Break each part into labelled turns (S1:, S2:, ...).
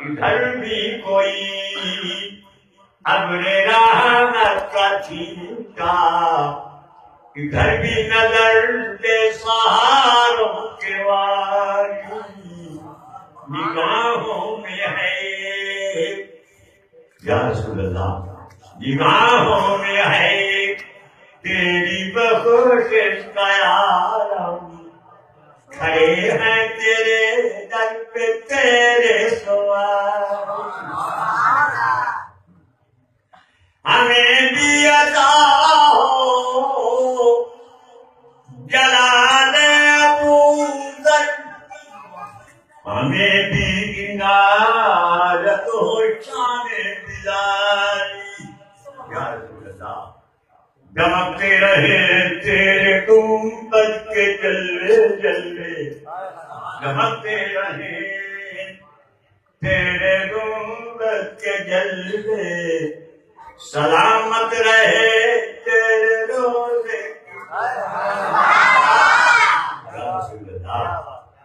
S1: ادھر بھی کوئی ابر رحمت کا چھینکا، ادھر بھی نظر بے سہاروں کے واری نگاہوں میں ہے، یا رسول اللہ نگاہوں میں ہے تیری بخشش کا عالم، کھڑے ہیں تیرے در پہ تیرے سوال، ہمیں بھی عطا ہو جلال ابو ذر، ہمیں بھی عنایت ہو شان بلالی، یا رسول اللہ دمکتے رہے تیرے گنبد کے جلوے جلوے، دمکتے رہے تیرے گنبد کے جلوے، سلامت رہے تیرے روزے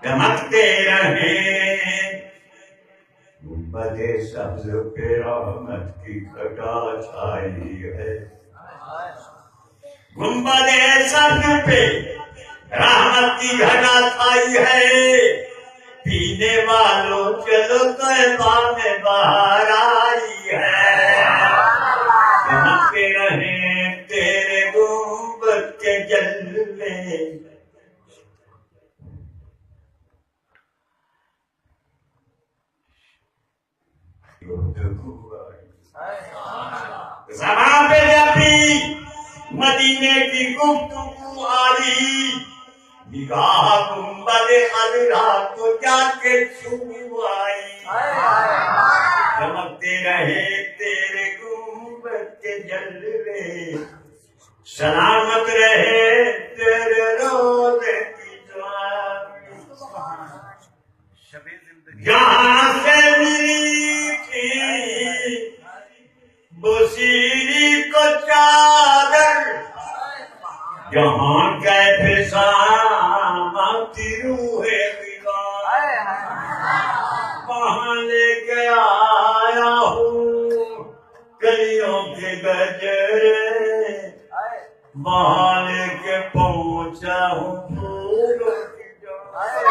S1: دمکتے رہے، گنبد سبز پہ رحمت کی گھٹا چھائی ہے، گنبد سبز پہ رحمت کی گھٹا چھائی ہے، پینے والوں چلو طیبہ میں بہار آئی ہے، دمکتے رہے تیرے گنبد کے جلوے، زباں پہ جب بھی مدینے کی گفتگو آئی، نگاہ گنبدخضرا کو جا کے چھو آئی، چمکتے رہے تیرے گنبد کے جلوے، سلامت رہے تیرے روزے کی جوانی، جہاں سے ملی تھی بصیری کو چادر، جہاں گئے فیضان روح بیدار، وہاں لے کے آیا ہوں کلیوں کے گجرے، وہاں لے کے پہنچا ہوں پھولوں کی جوانی،